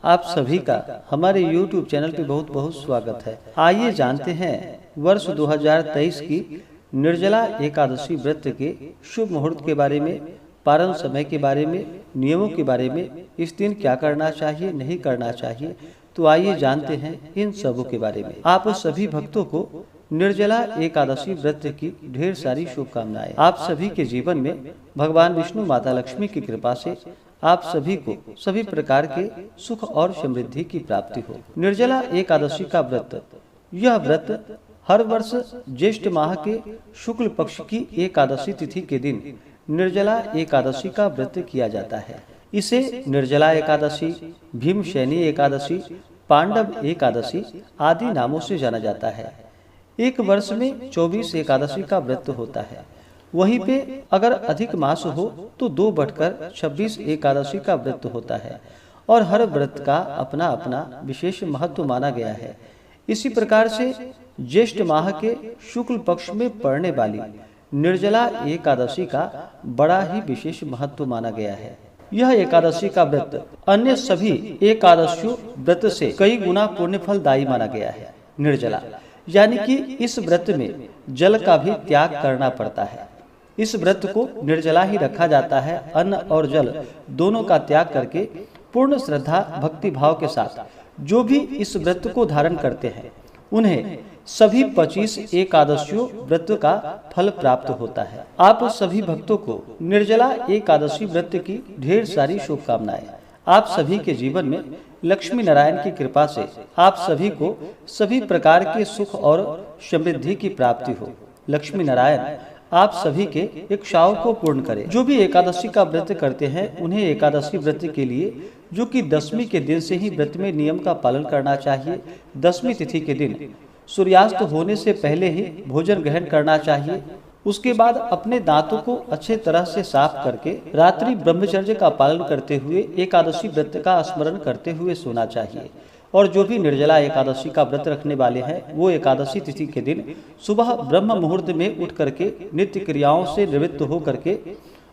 आप सभी का हमारे YouTube चैनल पे बहुत बहुत स्वागत है। आइए जानते हैं वर्ष 2023 की निर्जला एकादशी व्रत के शुभ मुहूर्त के बारे में, पारण समय के बारे में, नियमों के बारे में, इस दिन क्या करना चाहिए, नहीं करना चाहिए। तो आइए जानते हैं इन सबों के बारे में। आप सभी भक्तों को निर्जला एकादशी व्रत की ढेर सारी शुभकामनाएं। आप सभी के जीवन में भगवान विष्णु, माता लक्ष्मी की कृपा से आप सभी को सभी प्रकार के सुख और समृद्धि की प्राप्ति हो। निर्जला एकादशी का व्रत, यह व्रत हर वर्ष ज्येष्ठ माह के शुक्ल पक्ष की एकादशी तिथि के दिन निर्जला एकादशी का व्रत किया जाता है। इसे निर्जला एकादशी, भीमशैनी एकादशी, पांडव एकादशी आदि नामों से जाना जाता है। एक वर्ष में 24 एकादशी का व्रत होता है। वहीं पे अगर अधिक मास हो तो 2/26 एकादशी का व्रत होता है और हर व्रत का अपना अपना विशेष महत्व माना गया है। इसी प्रकार से ज्येष्ठ माह के शुक्ल पक्ष में पड़ने वाली निर्जला एकादशी का बड़ा ही विशेष महत्व माना गया है। यह एकादशी का व्रत अन्य सभी एकादशियों व्रत से कई गुना पुण्य फलदायी माना गया है। निर्जला यानी कि इस व्रत में जल का भी त्याग करना पड़ता है। इस व्रत को निर्जला ही रखा जाता है। अन्न और जल दोनों का त्याग करके पूर्ण श्रद्धा भक्ति भाव के साथ जो भी इस व्रत को धारण करते हैं उन्हें सभी 25 एकादशियों व्रत का फल प्राप्त होता है। आप सभी भक्तों को निर्जला एकादशी व्रत की ढेर सारी शुभकामनाएं। आप सभी के जीवन में लक्ष्मी नारायण की कृपा से आप सभी को सभी प्रकार के सुख और समृद्धि की प्राप्ति हो। लक्ष्मी नारायण आप सभी के इच्छाओं को पूर्ण करें। जो भी एकादशी का व्रत करते हैं उन्हें एकादशी व्रत के लिए जो कि दशमी के दिन से ही व्रत में नियम का पालन करना चाहिए। दशमी तिथि के दिन सूर्यास्त होने से पहले ही भोजन ग्रहण करना चाहिए। उसके बाद अपने दांतों को अच्छे तरह से साफ करके रात्रि ब्रह्मचर्य का पालन करते हुए एकादशी व्रत का स्मरण करते हुए सोना चाहिए। और जो भी निर्जला एकादशी का व्रत रखने वाले हैं वो एकादशी तिथि के दिन सुबह ब्रह्म मुहूर्त में उठ करके नित्य क्रियाओं से निवृत्त हो करके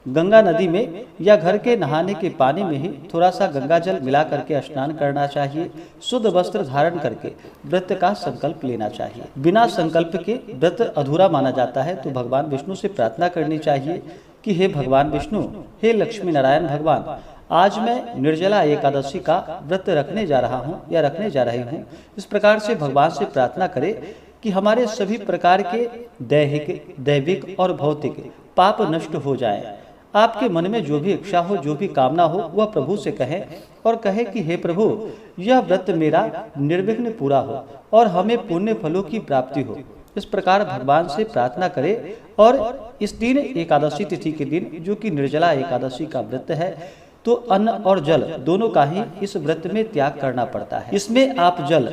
गंगा नदी में या घर के नहाने के पानी में ही थोड़ा सा गंगा जल मिला करके स्नान करना चाहिए। शुद्ध वस्त्र धारण करके व्रत का संकल्प लेना चाहिए। बिना संकल्प के व्रत अधूरा माना जाता है। तो भगवान विष्णु से प्रार्थना करनी चाहिए कि हे भगवान विष्णु, हे लक्ष्मी नारायण भगवान, आज मैं निर्जला एकादशी का व्रत रखने जा रहा हूँ या रखने जा रही हूँ। इस प्रकार से भगवान से प्रार्थना करें कि हमारे सभी प्रकार के दैहिक, दैविक और भौतिक पाप नष्ट हो जाएं। आपके मन में जो भी इच्छा हो, जो भी कामना हो, वह प्रभु से कहें और कहे कि हे प्रभु, यह व्रत मेरा निर्विघ्न पूरा हो और हमें पुण्य फलों की प्राप्ति हो। इस प्रकार भगवान से प्रार्थना करें। और इस दिन एकादशी तिथि के दिन जो कि निर्जला एकादशी का व्रत है तो अन्न और जल दोनों का ही इस व्रत में त्याग करना पड़ता है। इसमें आप जल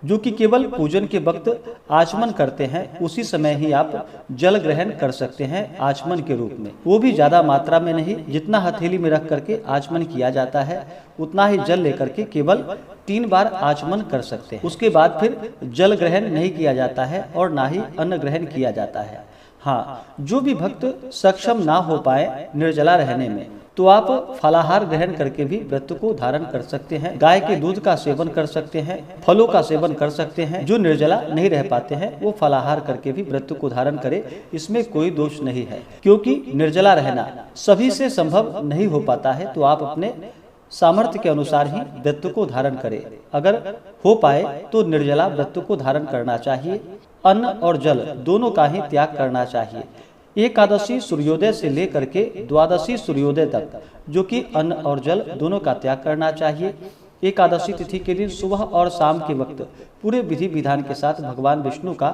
जो कि केवल पूजन के वक्त आचमन करते हैं उसी समय ही आप जल ग्रहण कर सकते हैं आचमन के रूप में। वो भी ज्यादा मात्रा में नहीं, जितना हथेली में रख करके आचमन किया जाता है उतना ही जल लेकर के केवल 3 बार आचमन कर सकते हैं। उसके बाद फिर जल ग्रहण नहीं किया जाता है और ना ही अन्न ग्रहण किया जाता है। हाँ, जो भी भक्त सक्षम ना हो पाए निर्जला रहने में तो आप फलाहार ग्रहण करके भी व्रत को धारण कर सकते हैं। गाय के दूध का सेवन कर सकते हैं, फलों का सेवन कर सकते हैं। जो निर्जला नहीं रह पाते हैं वो फलाहार करके भी व्रत को धारण करें, इसमें कोई दोष नहीं है। क्योंकि निर्जला रहना सभी से संभव नहीं हो पाता है तो आप अपने सामर्थ्य के अनुसार ही व्रत को धारण करें। अगर हो पाए तो निर्जला व्रत को धारण करना चाहिए। अन्न और जल दोनों का ही त्याग करना चाहिए। एकादशी सूर्योदय से लेकर के द्वादशी सूर्योदय तक जो कि अन्न और जल दोनों का त्याग करना चाहिए। एकादशी तिथि के दिन सुबह और शाम के वक्त पूरे विधि विधान के साथ भगवान विष्णु का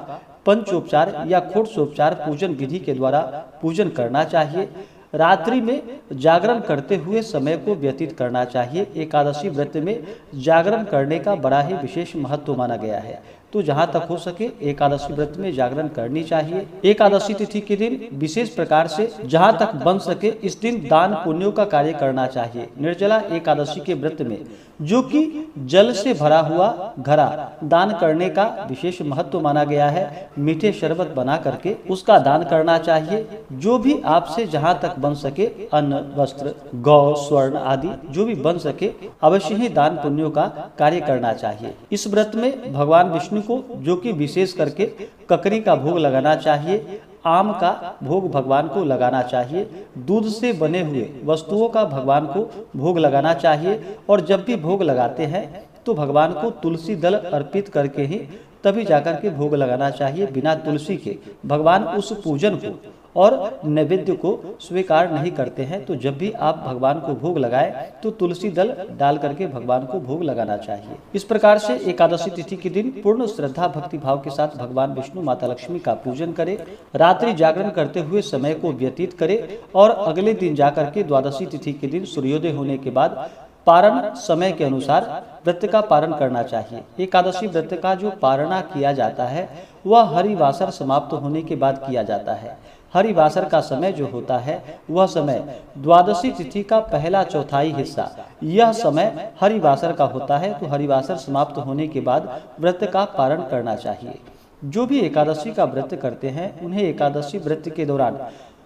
पंचोपचार या षोडशोपचार पूजन विधि के द्वारा पूजन करना चाहिए। रात्रि में जागरण करते हुए समय को व्यतीत करना चाहिए। एकादशी व्रत में जागरण करने का बड़ा ही विशेष महत्व माना गया है। तो जहाँ तक हो सके एकादशी व्रत में जागरण करनी चाहिए। एकादशी तिथि के दिन विशेष प्रकार से जहाँ तक बन सके इस दिन दान पुण्यों का कार्य करना चाहिए। निर्जला एकादशी के व्रत में जो कि जल से भरा हुआ घड़ा दान करने का विशेष महत्व माना गया है। मीठे शरबत बना करके उसका दान करना चाहिए। जो भी आपसे जहां तक बन सके अन्न, वस्त्र, गौ, स्वर्ण आदि जो भी बन सके अवश्य ही दान पुण्यों का कार्य करना चाहिए। इस व्रत में भगवान विष्णु को जो कि विशेष करके ककरी का भोग लगाना चाहिए, आम का भोग भगवान को लगाना चाहिए, दूध से बने हुए वस्तुओं का भगवान को भोग लगाना चाहिए। और जब भी भोग लगाते हैं तो भगवान को तुलसी दल अर्पित करके ही तभी जाकर के भोग लगाना चाहिए। बिना तुलसी के भगवान उस पूजन को और नैवेद्य को स्वीकार नहीं करते हैं। तो जब भी आप भगवान को भोग लगाएं तो तुलसी दल डाल करके भगवान को भोग लगाना चाहिए। इस प्रकार से एकादशी तिथि के दिन पूर्ण श्रद्धा भक्ति भाव के साथ भगवान विष्णु, माता लक्ष्मी का पूजन करें, रात्रि जागरण करते हुए समय को व्यतीत करें और अगले दिन जाकर के द्वादशी तिथि के दिन सूर्योदय होने के बाद पारण समय के अनुसार व्रत का पारण करना चाहिए। एकादशी व्रत का जो पारणा किया जाता है वह हरिवासर समाप्त होने के बाद किया जाता है। हरिवासर का समय जो होता है वह समय द्वादशी तिथि का पहला चौथाई हिस्सा, यह समय हरिवासर का होता है। तो हरिवासर समाप्त होने के बाद व्रत का पारण करना चाहिए। जो भी एकादशी का व्रत करते हैं उन्हें एकादशी व्रत के दौरान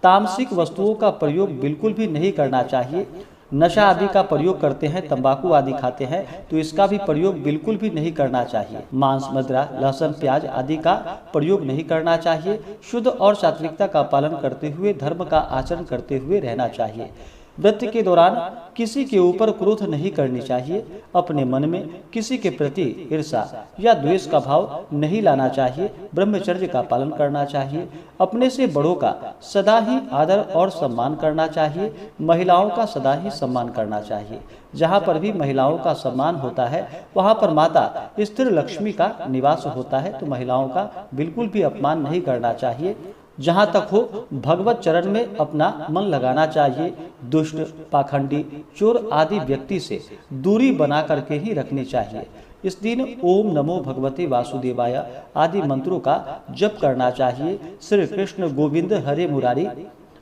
तामसिक वस्तुओं का प्रयोग बिल्कुल भी नहीं करना चाहिए। नशा आदि का प्रयोग करते हैं, तंबाकू आदि खाते हैं तो इसका भी प्रयोग बिल्कुल भी नहीं करना चाहिए। मांस, मदिरा, लहसुन, प्याज आदि का प्रयोग नहीं करना चाहिए। शुद्ध और सात्विकता का पालन करते हुए धर्म का आचरण करते हुए रहना चाहिए। व्रत के दौरान किसी के ऊपर क्रोध नहीं करनी चाहिए। अपने मन में किसी के प्रति ईर्ष्या या द्वेष का भाव नहीं लाना चाहिए। ब्रह्मचर्य का पालन करना चाहिए। अपने से बड़ों का सदा ही आदर और सम्मान करना चाहिए। महिलाओं का सदा ही सम्मान करना चाहिए। जहाँ पर भी महिलाओं का सम्मान होता है वहाँ पर माता स्थिर लक्ष्मी का निवास होता है। तो महिलाओं का बिल्कुल भी अपमान नहीं करना चाहिए। जहाँ तक हो भगवत चरण में अपना मन लगाना चाहिए। दुष्ट, पाखंडी, चोर आदि व्यक्ति से दूरी बना करके ही रखनी चाहिए। इस दिन ओम नमो भगवते वासुदेवाय आदि मंत्रों का जप करना चाहिए। श्री कृष्ण गोविंद हरे मुरारी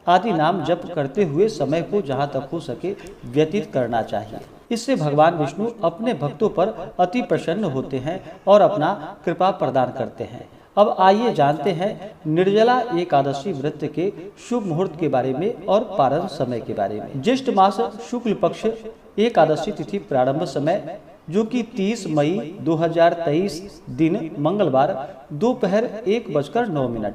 आदि नाम जप करते हुए समय को जहाँ तक हो सके व्यतीत करना चाहिए। इससे भगवान विष्णु अपने भक्तों पर अति प्रसन्न होते हैं और अपना कृपा प्रदान करते हैं। अब आइए जानते हैं निर्जला एकादशी व्रत के शुभ मुहूर्त के बारे में और पारण समय के बारे में। ज्येष्ठ मास शुक्ल पक्ष एकादशी तिथि प्रारंभ समय जो कि 30 मई 2023 दिन मंगलवार दोपहर 1:09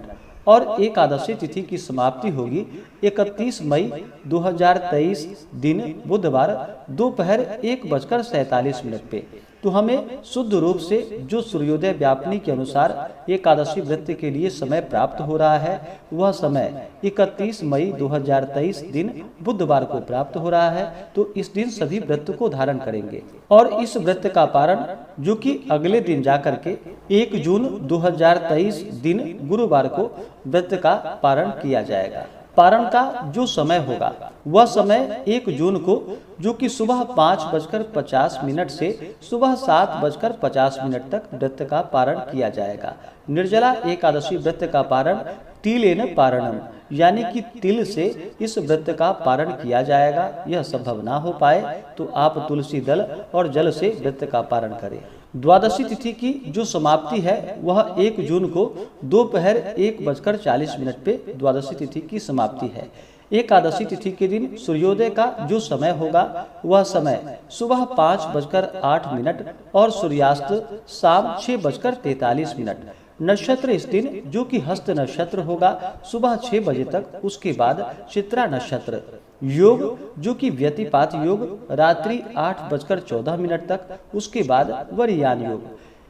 और एकादशी तिथि की समाप्ति होगी 31 मई 2023 दिन बुधवार दोपहर 1:47 पे। तो हमें शुद्ध रूप से जो सूर्योदय व्यापनी के अनुसार एकादशी व्रत के लिए समय प्राप्त हो रहा है वह समय 31 मई 2023 दिन बुधवार को प्राप्त हो रहा है। तो इस दिन सभी व्रत को धारण करेंगे और इस व्रत का पारण जो कि अगले दिन जाकर के 1 जून 2023 दिन गुरुवार को व्रत का पारण किया जाएगा। पारण का जो समय होगा वह समय 1 जून को जो कि सुबह 5:50 से सुबह 7:50 तक व्रत का पारण किया जाएगा। निर्जला एकादशी व्रत का पारण तिलेन पारणम यानी कि तिल से इस व्रत का पारण किया जाएगा। यह संभव ना हो पाए तो आप तुलसी दल और जल से व्रत का पारण करें। द्वादशी तिथि की जो समाप्ति है वह 1 जून को दोपहर 1:40 पे द्वादशी तिथि की समाप्ति है। एकादशी तिथि के दिन सूर्योदय का जो समय होगा वह समय सुबह 5:08 और सूर्यास्त शाम 6:43। नक्षत्र इस दिन जो कि हस्त नक्षत्र होगा सुबह 6 बजे तक, उसके बाद चित्रा नक्षत्र। योग जो कि व्यतिपात योग रात्रि 8:14 तक, उसके बाद वरियान योग।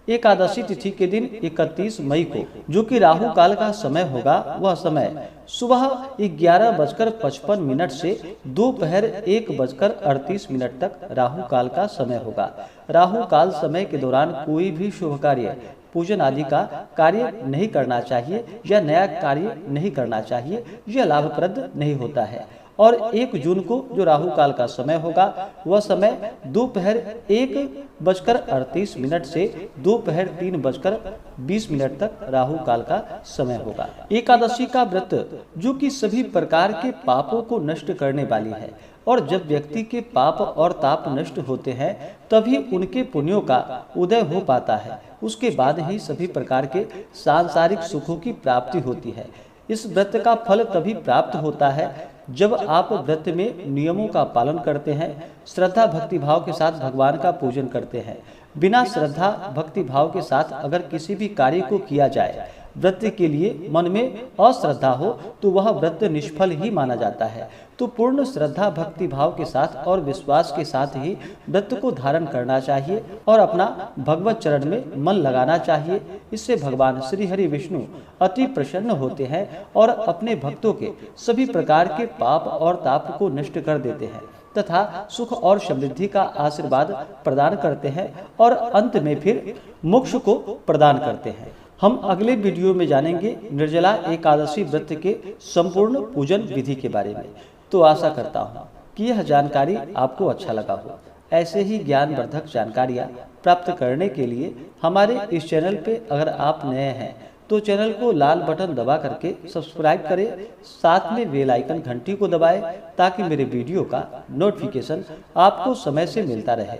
एकादशी तिथि के दिन 31 मई को जो कि राहु काल का समय होगा वह समय सुबह 11:55 से दोपहर 1:38 तक राहु काल का समय होगा। राहु काल समय के दौरान कोई भी शुभ कार्य, पूजन आदि का कार्य नहीं करना चाहिए या नया कार्य नहीं करना चाहिए। यह लाभप्रद नहीं होता है और 1 जून को जो राहु काल का समय होगा वह समय दोपहर 1:38 से दोपहर 3:20 तक राहु काल का समय होगा। एकादशी का व्रत जो कि सभी प्रकार के पापों को नष्ट करने वाली है, और जब व्यक्ति के पाप और ताप नष्ट होते हैं तभी उनके पुण्यों का उदय हो पाता है। उसके बाद ही सभी प्रकार के सांसारिक सुखों की प्राप्ति होती है। इस व्रत का फल तभी प्राप्त होता है जब आप व्रत में नियमों का पालन करते हैं, श्रद्धा भक्ति भाव के साथ भगवान का पूजन करते हैं। बिना श्रद्धा भक्ति भाव के साथ अगर किसी भी कार्य को किया जाए, व्रत के लिए मन में अश्रद्धा हो तो वह व्रत निष्फल ही माना जाता है। तो पूर्ण श्रद्धा भक्ति भाव के साथ और विश्वास के साथ ही व्रत को धारण करना चाहिए और अपना भगवत चरण में मन लगाना चाहिए। इससे भगवान श्री हरि विष्णु अति प्रसन्न होते हैं और अपने भक्तों के सभी प्रकार के पाप और ताप को नष्ट कर देते हैं तथा सुख और समृद्धि का आशीर्वाद प्रदान करते हैं और अंत में फिर मोक्ष को प्रदान करते हैं। हम अगले वीडियो में जानेंगे निर्जला एकादशी व्रत के संपूर्ण पूजन विधि के बारे में। तो आशा करता हूँ कि यह जानकारी आपको अच्छा लगा हो। ऐसे ही ज्ञानवर्धक जानकारियाँ प्राप्त करने के लिए हमारे इस चैनल पे अगर आप नए हैं तो चैनल को लाल बटन दबा करके सब्सक्राइब करें, साथ में बेल आइकन घंटी को दबाएं ताकि मेरे वीडियो का नोटिफिकेशन आपको समय से मिलता रहे।